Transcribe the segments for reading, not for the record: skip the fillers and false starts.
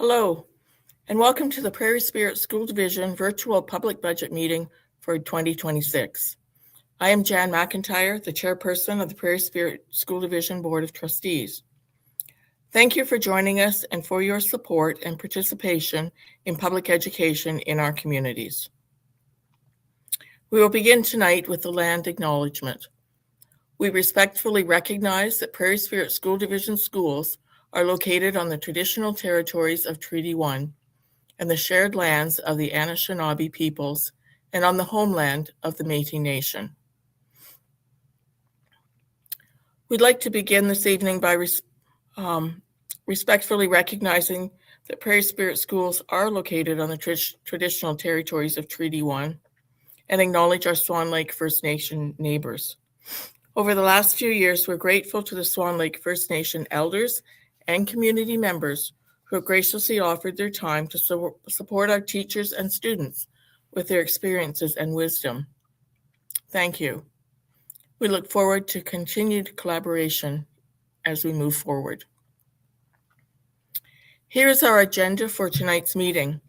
Hello, and welcome to the Prairie Spirit School Division virtual public budget meeting for 2026. I am Jan McIntyre, the chairperson of the Prairie Spirit School Division Board of Trustees. Thank you for joining us and for your support and participation in public education in our communities. We will begin tonight with the land acknowledgement. We respectfully recognize that Prairie Spirit School Division schools are located on the traditional territories of Treaty 1 and the shared lands of the Anishinaabe peoples and on the homeland of the Métis Nation. We'd like to begin this evening by respectfully recognizing that Prairie Spirit schools are located on the traditional territories of Treaty 1 and acknowledge our Swan Lake First Nation neighbors. Over the last few years, we're grateful to the Swan Lake First Nation elders and community members who have graciously offered their time to support our teachers and students with their experiences and wisdom. Thank you. We look forward to continued collaboration as we move forward. Here is our agenda for tonight's meeting.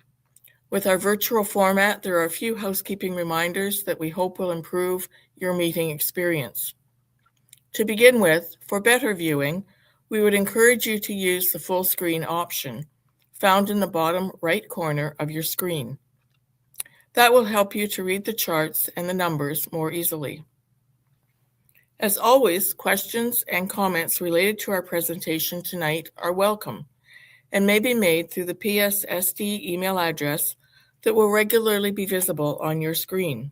With our virtual format, there are a few housekeeping reminders that we hope will improve your meeting experience. To begin with, for better viewing, we would encourage you to use the full screen option found in the bottom right corner of your screen. That will help you to read the charts and the numbers more easily. As always, questions and comments related to our presentation tonight are welcome and may be made through the PSSD email address that will regularly be visible on your screen.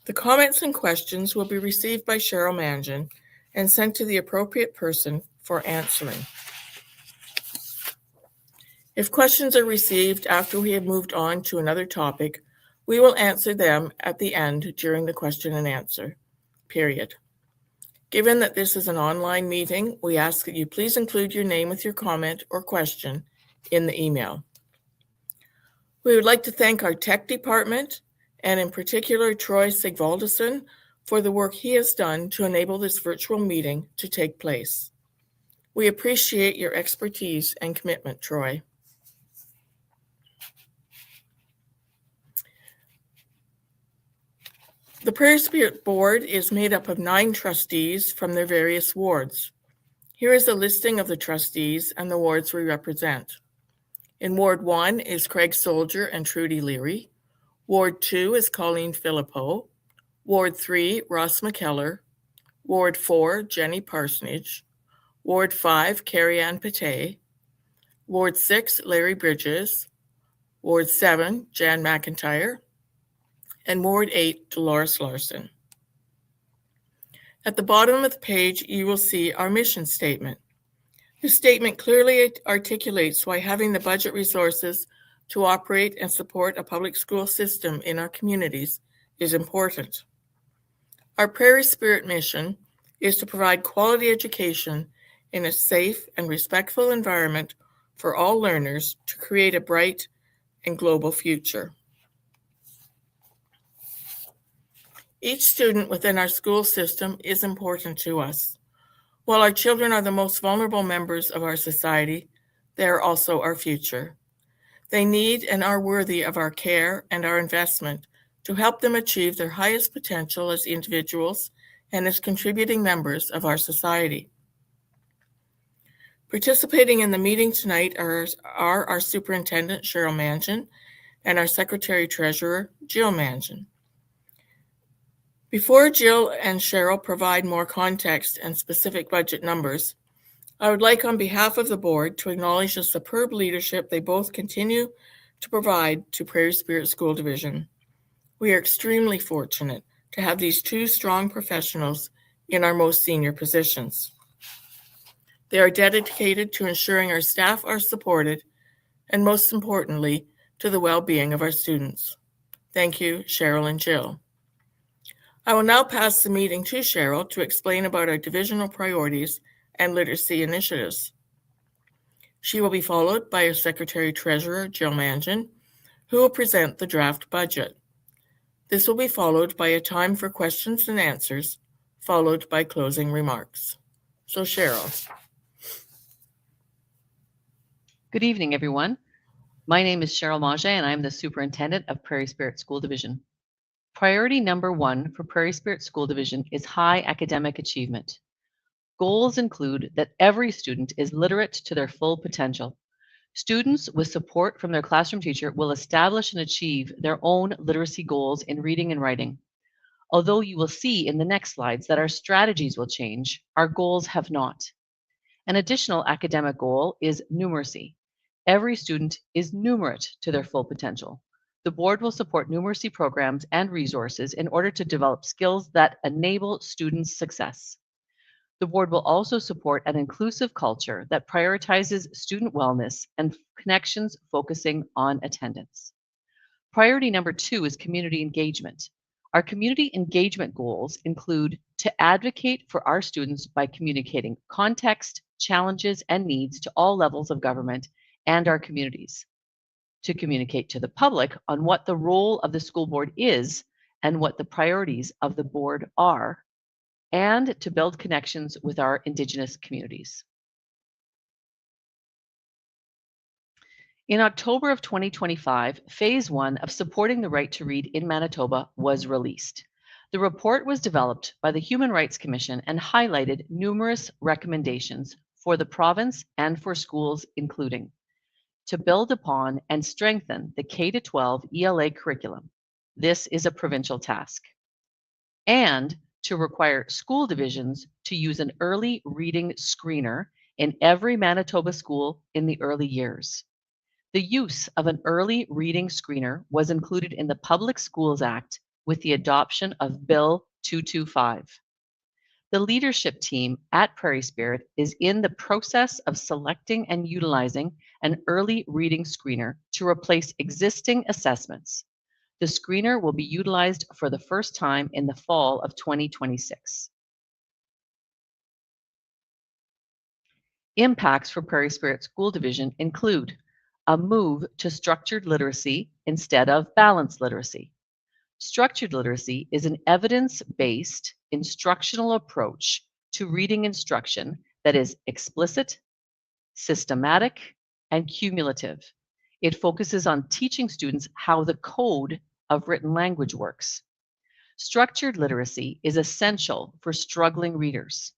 The comments and questions will be received by Cheryl Mangin and sent to the appropriate person for answering. If questions are received after we have moved on to another topic, we will answer them at the end during the question and answer period. Given that this is an online meeting, we ask that you please include your name with your comment or question in the email. We would like to thank our tech department, and in particular Troy Sigvaldason, for the work he has done to enable this virtual meeting to take place. We appreciate your expertise and commitment, Troy. The Prairie Spirit Board is made up of 9 trustees from their various wards. Here is a listing of the trustees and the wards we represent. In Ward 1 is Craig Soldier and Trudy Leary. Ward 2 is Colleen Philippou. Ward 3, Ross McKellar. Ward 4, Jenny Parsonage. Ward 5, Carrie Ann Pate. Ward 6, Larry Bridges. Ward 7, Jan McIntyre. And Ward 8, Dolores Larson. At the bottom of the page, you will see our mission statement. This statement clearly articulates why having the budget resources to operate and support a public school system in our communities is important. Our Prairie Spirit mission is to provide quality education in a safe and respectful environment for all learners to create a bright and global future. Each student within our school system is important to us. While our children are the most vulnerable members of our society, they are also our future. They need and are worthy of our care and our investment to help them achieve their highest potential as individuals and as contributing members of our society. Participating in the meeting tonight are our Superintendent, Cheryl Mangin, and our Secretary-Treasurer, Jill Mangin. Before Jill and Cheryl provide more context and specific budget numbers, I would like on behalf of the board to acknowledge the superb leadership they both continue to provide to Prairie Spirit School Division. We are extremely fortunate to have these 2 strong professionals in our most senior positions. They are dedicated to ensuring our staff are supported and, most importantly, to the well-being of our students. Thank you, Cheryl and Jill. I will now pass the meeting to Cheryl to explain about our divisional priorities and literacy initiatives. She will be followed by our Secretary-Treasurer, Jill Mangin, who will present the draft budget. This will be followed by a time for questions and answers, followed by closing remarks. So, Cheryl. Good evening, everyone. My name is Cheryl Mage, and I'm the superintendent of Prairie Spirit School Division. Priority number one for Prairie Spirit School Division is high academic achievement. Goals include that every student is literate to their full potential. Students with support from their classroom teacher will establish and achieve their own literacy goals in reading and writing. Although you will see in the next slides that our strategies will change, our goals have not. An additional academic goal is numeracy. Every student is numerate to their full potential. The board will support numeracy programs and resources in order to develop skills that enable students' success. The board will also support an inclusive culture that prioritizes student wellness and connections focusing on attendance. Priority number two is community engagement. Our community engagement goals include to advocate for our students by communicating context, challenges, and needs to all levels of government and our communities, to communicate to the public on what the role of the school board is and what the priorities of the board are, and to build connections with our Indigenous communities. In October of 2025, Phase 1 of Supporting the Right to Read in Manitoba was released. The report was developed by the Human Rights Commission and highlighted numerous recommendations for the province and for schools, including to build upon and strengthen the K-12 ELA curriculum. This is a provincial task. And to require school divisions to use an early reading screener in every Manitoba school in the early years. The use of an early reading screener was included in the Public Schools Act with the adoption of Bill 225. The leadership team at Prairie Spirit is in the process of selecting and utilizing an early reading screener to replace existing assessments. The screener will be utilized for the first time in the fall of 2026. Impacts for Prairie Spirit School Division include a move to structured literacy instead of balanced literacy. Structured literacy is an evidence-based instructional approach to reading instruction that is explicit, systematic, and cumulative. It focuses on teaching students how the code of written language works. Structured literacy is essential for struggling readers.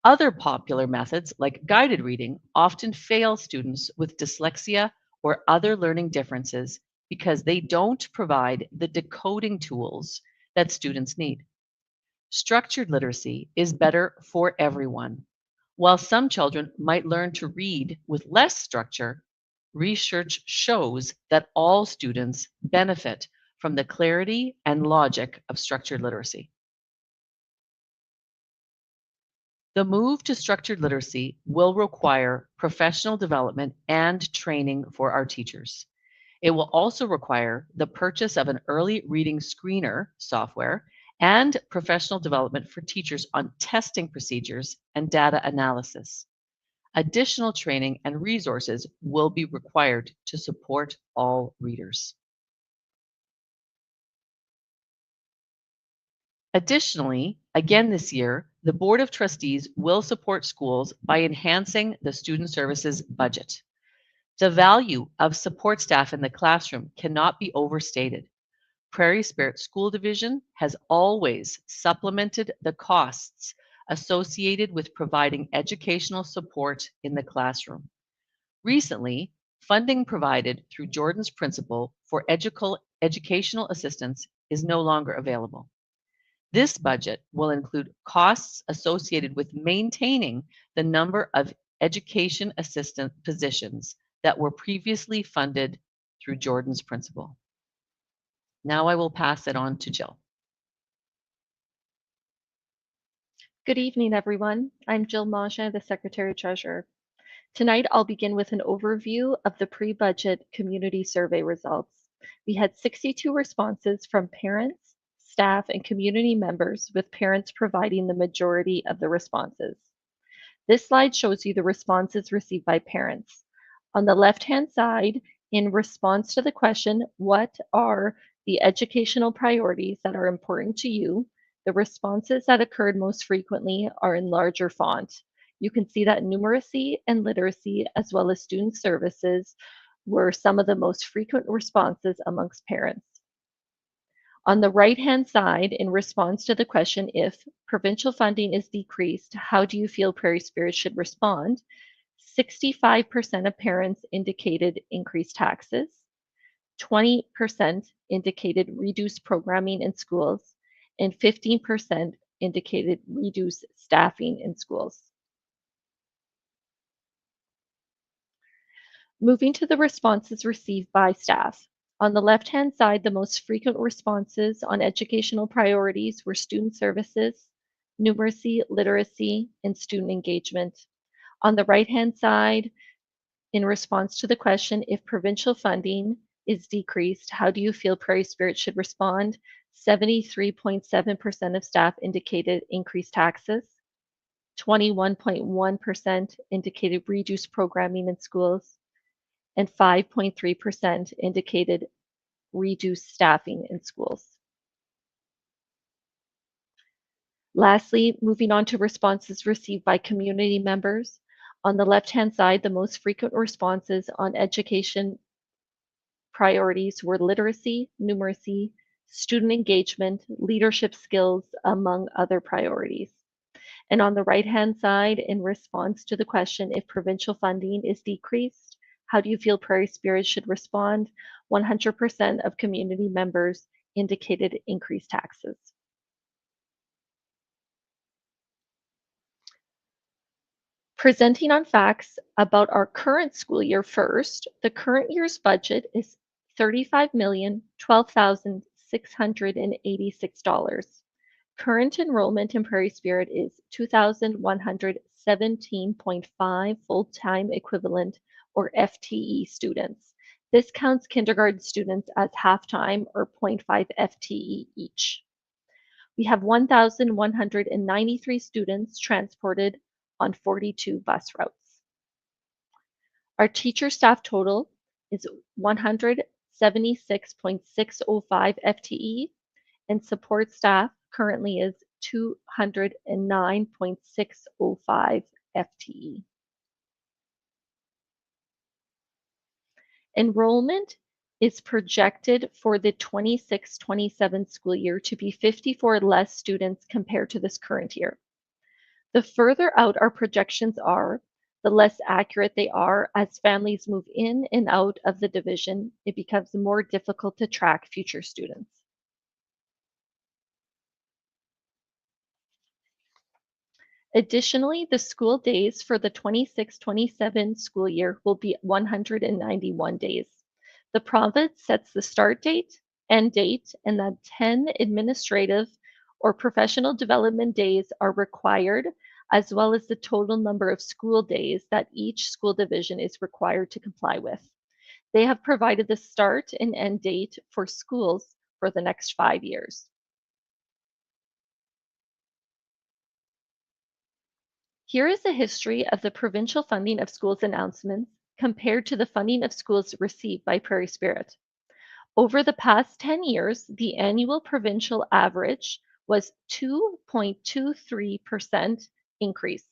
Other popular methods, like guided reading, often fail students with dyslexia or other learning differences because they don't provide the decoding tools that students need. Structured literacy is better for everyone. While some children might learn to read with less structure, research shows that all students benefit from the clarity and logic of structured literacy. The move to structured literacy will require professional development and training for our teachers. It will also require the purchase of an early reading screener software and professional development for teachers on testing procedures and data analysis. Additional training and resources will be required to support all readers. Additionally, again this year, the Board of Trustees will support schools by enhancing the student services budget. The value of support staff in the classroom cannot be overstated. Prairie Spirit School Division has always supplemented the costs associated with providing educational support in the classroom. Recently, funding provided through Jordan's Principle for educational assistance is no longer available. This budget will include costs associated with maintaining the number of education assistant positions that were previously funded through Jordan's Principle. Now I will pass it on to Jill. Good evening, everyone. I'm Jill Mage, the Secretary Treasurer. Tonight, I'll begin with an overview of the pre-budget community survey results. We had 62 responses from parents, staff, and community members, with parents providing the majority of the responses. This slide shows you the responses received by parents. On the left-hand side, in response to the question, what are the educational priorities that are important to you? The responses that occurred most frequently are in larger font. You can see that numeracy and literacy, as well as student services, were some of the most frequent responses amongst parents. On the right-hand side, in response to the question, if provincial funding is decreased, how do you feel Prairie Spirit should respond? 65% of parents indicated increased taxes, 20% indicated reduced programming in schools, and 15% indicated reduced staffing in schools. Moving to the responses received by staff. On the left-hand side, the most frequent responses on educational priorities were student services, numeracy, literacy, and student engagement. On the right-hand side, in response to the question, if provincial funding is decreased, how do you feel Prairie Spirit should respond? 73.7% of staff indicated increased taxes, 21.1% indicated reduced programming in schools, and 5.3% indicated reduced staffing in schools. Lastly, moving on to responses received by community members. On the left-hand side, the most frequent responses on education priorities were literacy, numeracy, student engagement, leadership skills, among other priorities. And on the right-hand side, in response to the question, if provincial funding is decreased, how do you feel Prairie Spirit should respond? 100% of community members indicated increased taxes. Presenting on facts about our current school year first, the current year's budget is $35,012,686. Current enrollment in Prairie Spirit is 2,117.5 full-time equivalent or FTE students. This counts kindergarten students as half-time or 0.5 FTE each. We have 1,193 students transported on 42 bus routes. Our teacher staff total is 176.605 FTE, and support staff currently is 209.605 FTE. Enrollment is projected for the 26-27 school year to be 54 less students compared to this current year. The further out our projections are, the less accurate they are. As families move in and out of the division, it becomes more difficult to track future students. Additionally, the school days for the 26-27 school year will be 191 days. The province sets the start date, end date, and that 10 administrative or professional development days are required, as well as the total number of school days that each school division is required to comply with. They have provided the start and end date for schools for the next 5 years. Here is a history of the provincial funding of schools announcements compared to the funding of schools received by Prairie Spirit. Over the past 10 years, the annual provincial average was 2.23% increase,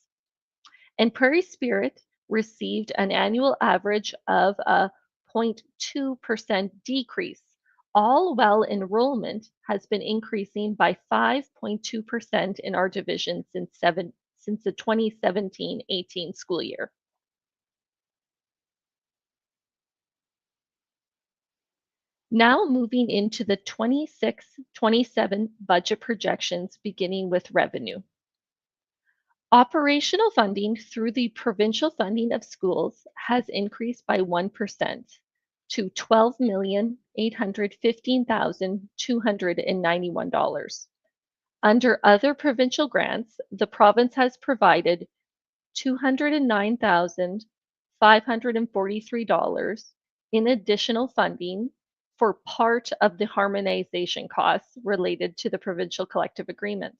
and Prairie Spirit received an annual average of a 0.2% decrease, all while enrollment has been increasing by 5.2% in our division since the 2017-18 school year. Now moving into the 26-27 budget projections, beginning with revenue. Operational funding through the provincial funding of schools has increased by 1% to $12,815,291. Under other provincial grants, the province has provided $209,543 in additional funding for part of the harmonization costs related to the provincial collective agreement.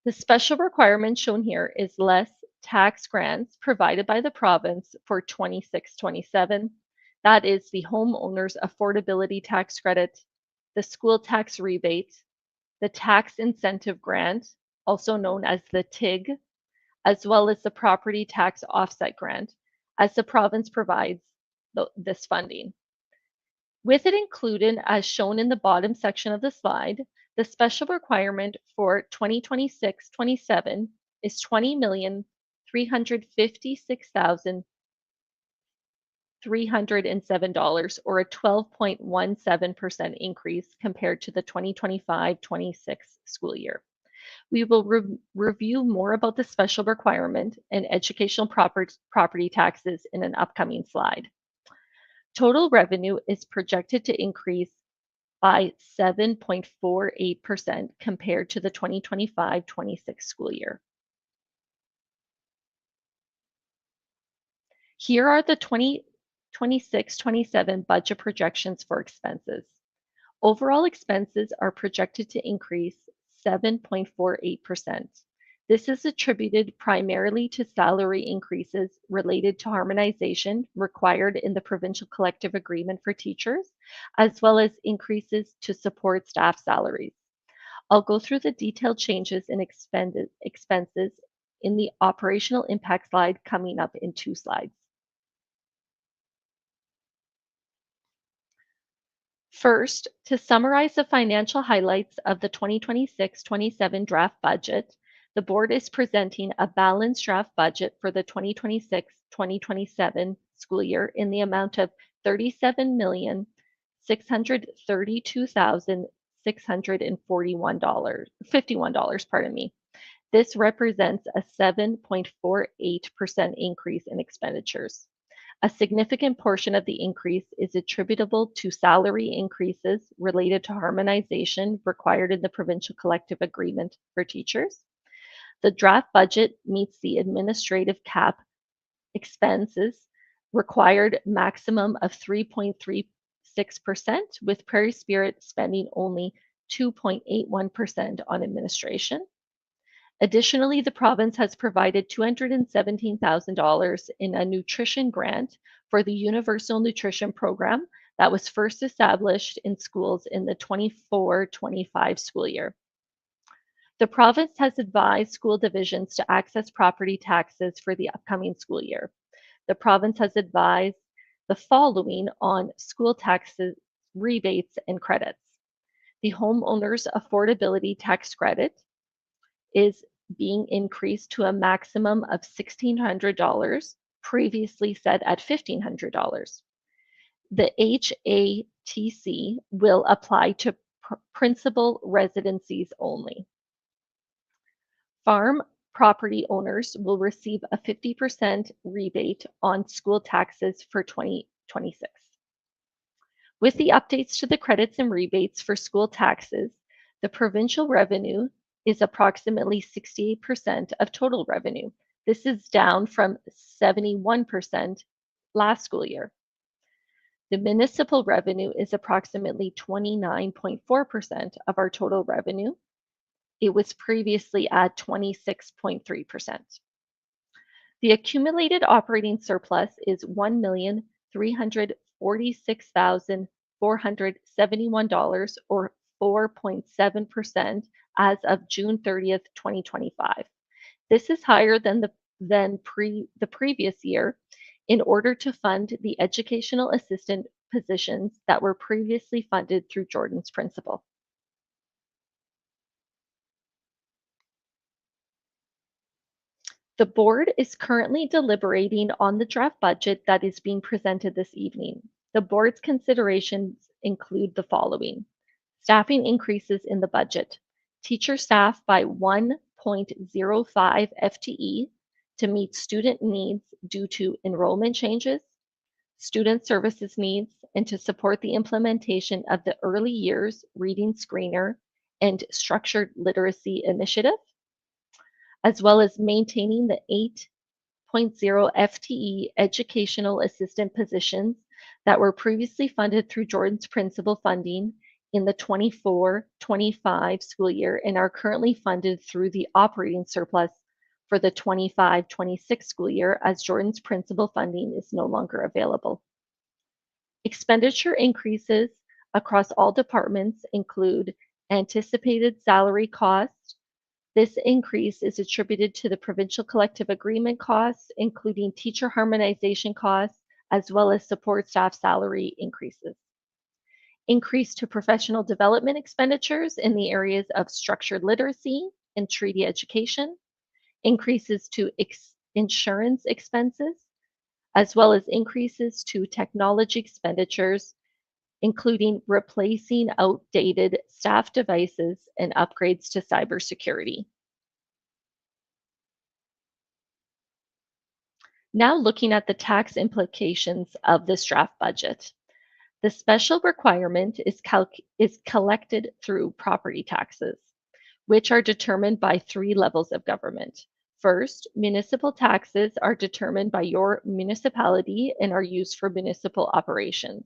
The special requirement shown here is less tax grants provided by the province for 26-27. That is the homeowner's affordability tax credit, the school tax rebate, the tax incentive grant, also known as the TIG, as well as the property tax offset grant, as the province provides this funding. With it included, as shown in the bottom section of the slide, the special requirement for 2026-27 is $20,356,307, or a 12.17% increase compared to the 2025-26 school year. We will review more about the special requirement and educational property taxes in an upcoming slide. Total revenue is projected to increase by 7.48% compared to the 2025-26 school year. Here are the 2026-27 budget projections for expenses. Overall expenses are projected to increase 7.48%. This is attributed primarily to salary increases related to harmonization required in the provincial collective agreement for teachers, as well as increases to support staff salaries. I'll go through the detailed changes in expenses in the operational impact slide coming up in 2 slides. First, to summarize the financial highlights of the 2026-27 draft budget, the board is presenting a balanced draft budget for the 2026-2027 school year in the amount of $37,632,651. This represents a 7.48% increase in expenditures. A significant portion of the increase is attributable to salary increases related to harmonization required in the provincial collective agreement for teachers. The draft budget meets the administrative cap expenses required maximum of 3.36%, with Prairie Spirit spending only 2.81% on administration. Additionally, the province has provided $217,000 in a nutrition grant for the Universal Nutrition Program that was first established in schools in the 24-25 school year. The province has advised school divisions to access property taxes for the upcoming school year. The province has advised the following on school taxes, rebates, and credits. The homeowner's affordability tax credit is being increased to a maximum of $1,600, previously set at $1,500. The HATC will apply to principal residencies only. Farm property owners will receive a 50% rebate on school taxes for 2026. With the updates to the credits and rebates for school taxes, the provincial revenue is approximately 68% of total revenue. This is down from 71% last school year. The municipal revenue is approximately 29.4% of our total revenue. It was previously at 26.3%. The accumulated operating surplus is $1,346,471, or 4.7% as of June 30th, 2025. This is higher than the previous year in order to fund the educational assistant positions that were previously funded through Jordan's Principle. The board is currently deliberating on the draft budget that is being presented this evening. The board's considerations include the following: staffing increases in the budget, teacher staff by 1.05 FTE to meet student needs due to enrollment changes, student services needs, and to support the implementation of the Early Years Reading Screener and Structured Literacy Initiative, as well as maintaining the 8.0 FTE educational assistant positions that were previously funded through Jordan's Principle funding in the 24-25 school year and are currently funded through the operating surplus for the 25-26 school year, as Jordan's Principle funding is no longer available. Expenditure increases across all departments include anticipated salary costs This increase is attributed to the provincial collective agreement costs, including teacher harmonization costs, as well as support staff salary increases. Increase to professional development expenditures in the areas of structured literacy and treaty education, increases to insurance expenses, as well as increases to technology expenditures, including replacing outdated staff devices and upgrades to cybersecurity. Now looking at the tax implications of this draft budget. The special requirement is collected through property taxes, which are determined by 3 levels of government. First, municipal taxes are determined by your municipality and are used for municipal operations.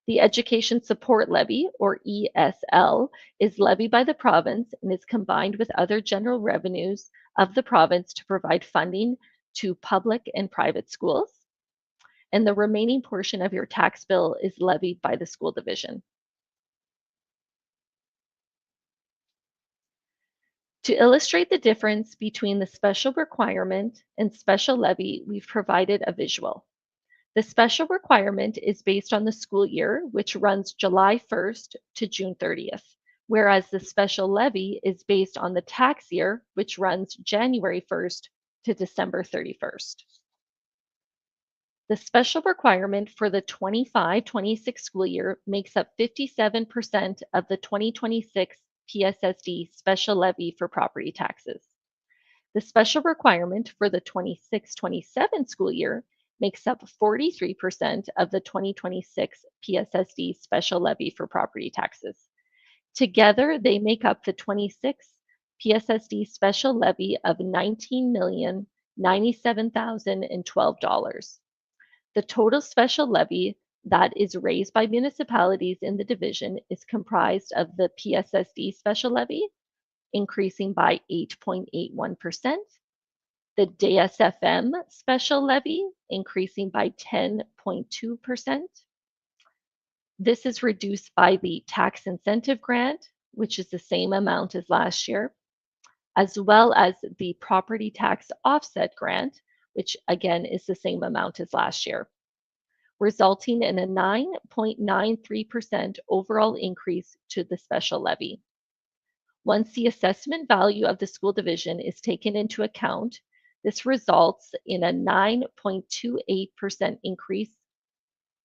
The Education Support Levy, or ESL, is levied by the province and is combined with other general revenues of the province to provide funding to public and private schools. And the remaining portion of your tax bill is levied by the school division. To illustrate the difference between the special requirement and special levy, we've provided a visual. The special requirement is based on the school year, which runs July 1st to June 30th, whereas the special levy is based on the tax year, which runs January 1st to December 31st. The special requirement for the 25-26 school year makes up 57% of the 2026 PSSD special levy for property taxes. The special requirement for the 26-27 school year makes up 43% of the 2026 PSSD special levy for property taxes. Together, they make up the 26 PSSD special levy of $19,097,012. The total special levy that is raised by municipalities in the division is comprised of the PSSD special levy, increasing by 8.81%, the DSFM special levy, increasing by 10.2%. This is reduced by the tax incentive grant, which is the same amount as last year, as well as the property tax offset grant, which again is the same amount as last year, resulting in a 9.93% overall increase to the special levy. Once the assessment value of the school division is taken into account, this results in a 9.28% increase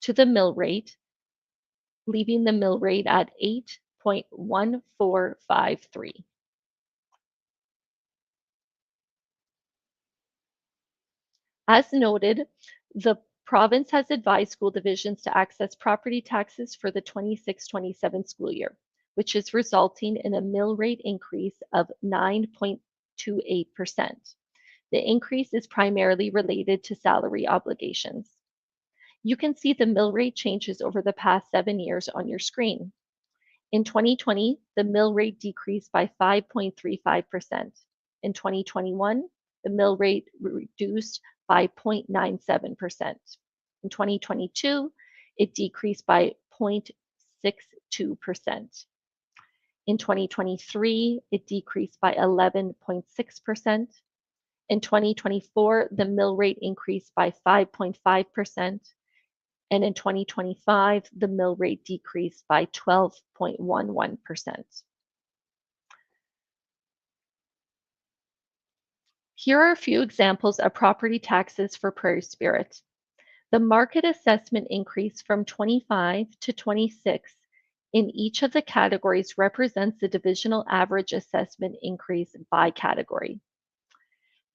to the mill rate, leaving the mill rate at 8.1453. As noted, the province has advised school divisions to access property taxes for the 26-27 school year, which is resulting in a mill rate increase of 9.28%. The increase is primarily related to salary obligations. You can see the mill rate changes over the past 7 years on your screen. In 2020, the mill rate decreased by 5.35%. In 2021, the mill rate reduced by 0.97%. In 2022, it decreased by 0.62%. In 2023, it decreased by 11.6%. In 2024, the mill rate increased by 5.5%. And in 2025, the mill rate decreased by 12.11%. Here are a few examples of property taxes for Prairie Spirit. The market assessment increase from 25 to 26 in each of the categories represents the divisional average assessment increase by category.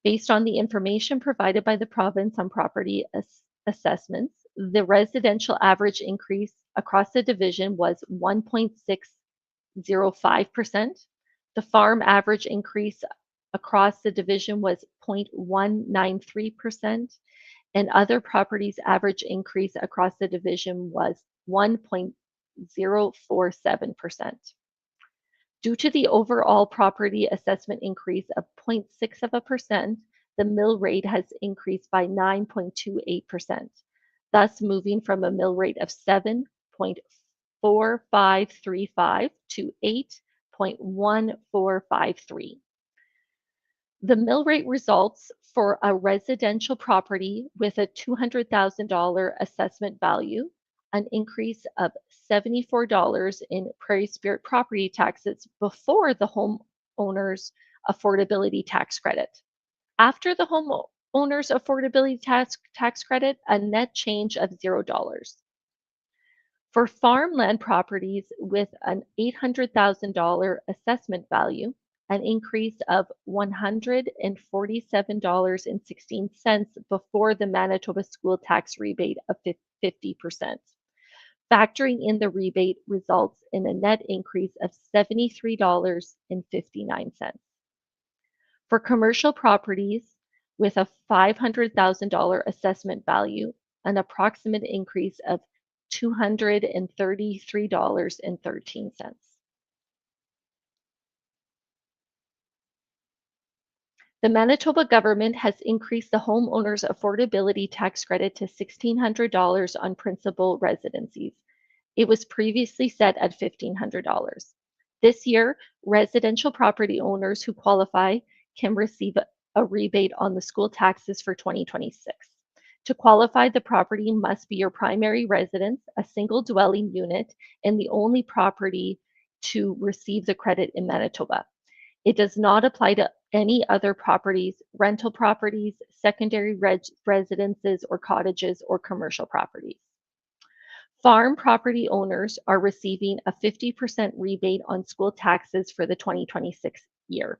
Based on the information provided by the province on property assessments, the residential average increase across the division was 1.605%. The farm average increase across the division was 0.193%, and other properties average increase across the division was 1.047%. Due to the overall property assessment increase of 0.6%, the mill rate has increased by 9.28%, thus moving from a mill rate of 7.4535 to 8.1453. The mill rate results for a residential property with a $200,000 assessment value, an increase of $74 in Prairie Spirit property taxes before the homeowner's affordability tax credit. After the homeowner's affordability tax credit, a net change of $0. For farmland properties with an $800,000 assessment value, an increase of $147.16 before the Manitoba school tax rebate of 50%. Factoring in the rebate results in a net increase of $73.59. For commercial properties with a $500,000 assessment value, an approximate increase of $233.13. The Manitoba government has increased the homeowner's affordability tax credit to $1,600 on principal residencies. It was previously set at $1,500. This year, residential property owners who qualify can receive a rebate on the school taxes for 2026. To qualify, the property must be your primary residence, a single dwelling unit, and the only property to receive the credit in Manitoba. It does not apply to any other properties, rental properties, secondary residences or cottages, or commercial properties. Farm property owners are receiving a 50% rebate on school taxes for the 2026 year.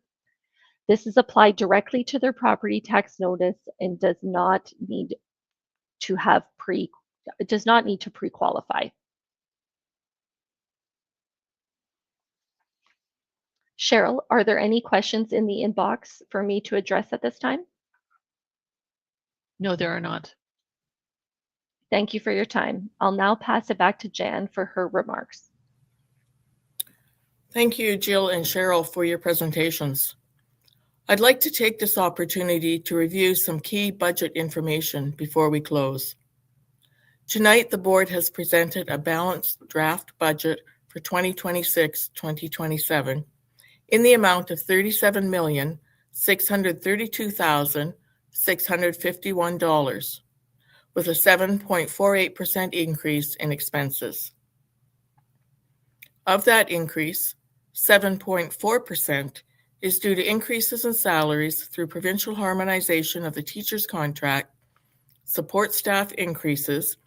This is applied directly to their property tax notice and does not need to pre-qualify. Cheryl, are there any questions in the inbox for me to address at this time? No, there are not. Thank you for your time. I'll now pass it back to Jan for her remarks. Thank you, Jill and Cheryl, for your presentations. I'd like to take this opportunity to review some key budget information before we close. Tonight, the board has presented a balanced draft budget for 2026-2027 in the amount of $37,632,651, with a 7.48% increase in expenses. Of that increase, 7.4% is due to increases in salaries through provincial harmonization of the teacher's contract, support staff increases,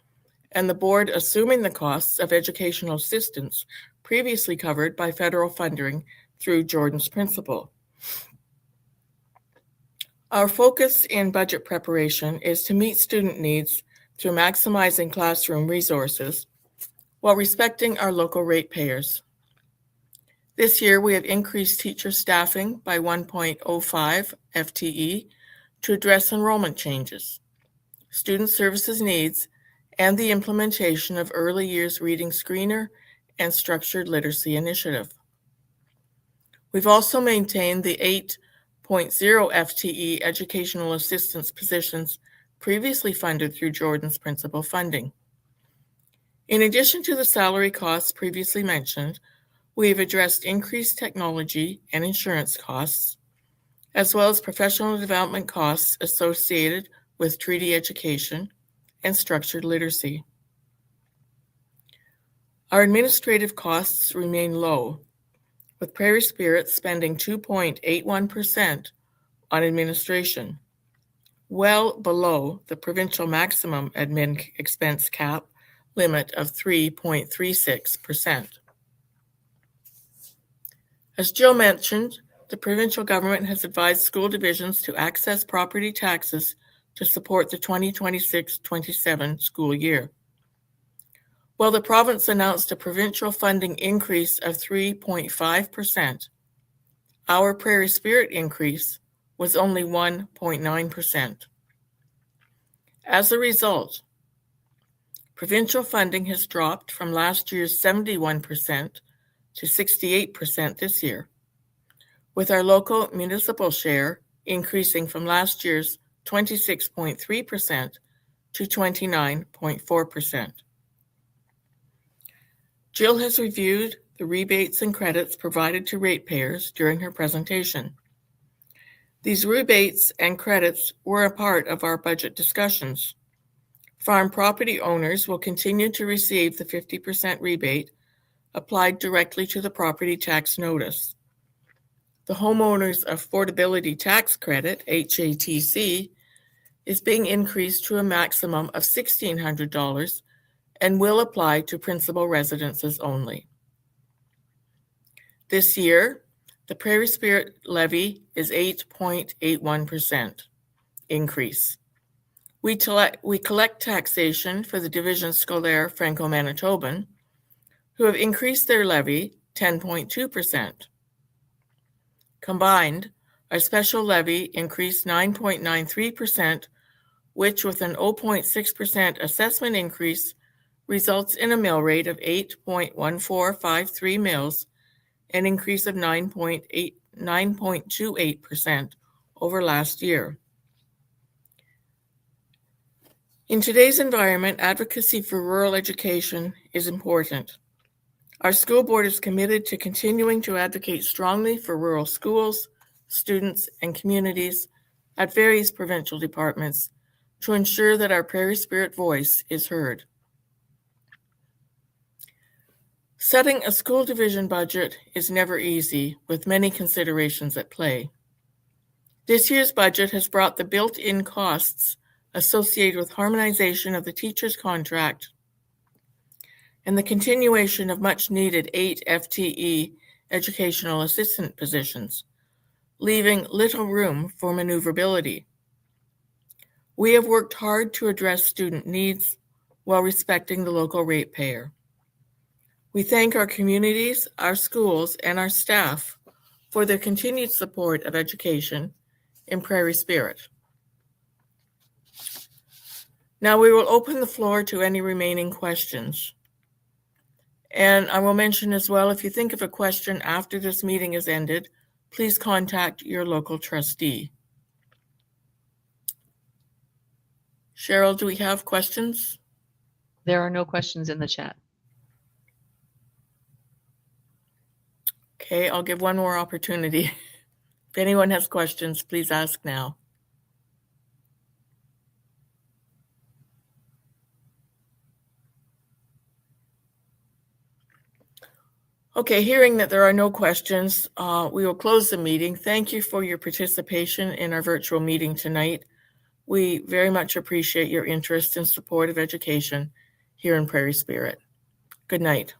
and the board assuming the costs of educational assistance previously covered by federal funding through Jordan's Principle. Our focus in budget preparation is to meet student needs through maximizing classroom resources while respecting our local ratepayers. This year, we have increased teacher staffing by 1.05 FTE to address enrollment changes, student services needs, and the implementation of early years reading screener and structured literacy initiative. We've also maintained the 8.0 FTE educational assistance positions previously funded through Jordan's Principle funding. In addition to the salary costs previously mentioned, we have addressed increased technology and insurance costs, as well as professional development costs associated with treaty education and structured literacy. Our administrative costs remain low, with Prairie Spirit spending 2.81% on administration, well below the provincial maximum admin expense cap limit of 3.36%. As Jill mentioned, the provincial government has advised school divisions to access property taxes to support the 2026-27 school year. While the province announced a provincial funding increase of 3.5%, our Prairie Spirit increase was only 1.9%. As a result, provincial funding has dropped from last year's 71% to 68% this year, with our local municipal share increasing from last year's 26.3% to 29.4%. Jill has reviewed the rebates and credits provided to ratepayers during her presentation. These rebates and credits were a part of our budget discussions. Farm property owners will continue to receive the 50% rebate applied directly to the property tax notice. The Homeowners Affordability Tax Credit, HATC, is being increased to a maximum of $1,600 and will apply to principal residences only. This year, the Prairie Spirit levy is 8.81% increase. We collect taxation for the Division Scolaire Franco-Manitoban, who have increased their levy 10.2%. Combined, our special levy increased 9.93%, which with an 0.6% assessment increase results in a mill rate of 8.1453 mills, an increase of 9.28% over last year. In today's environment, advocacy for rural education is important. Our school board is committed to continuing to advocate strongly for rural schools, students, and communities at various provincial departments to ensure that our Prairie Spirit voice is heard. Setting a school division budget is never easy, with many considerations at play. This year's budget has brought the built-in costs associated with harmonization of the teacher's contract and the continuation of much-needed 8 FTE educational assistant positions, leaving little room for maneuverability. We have worked hard to address student needs while respecting the local ratepayer. We thank our communities, our schools, and our staff for their continued support of education in Prairie Spirit. Now we will open the floor to any remaining questions. And I will mention as well, if you think of a question after this meeting is ended, please contact your local trustee. Cheryl, do we have questions? There are no questions in the chat. Okay, I'll give one more opportunity. If anyone has questions, please ask now. Okay, hearing that there are no questions, we will close the meeting. Thank you for your participation in our virtual meeting tonight. We very much appreciate your interest and support of education here in Prairie Spirit. Good night.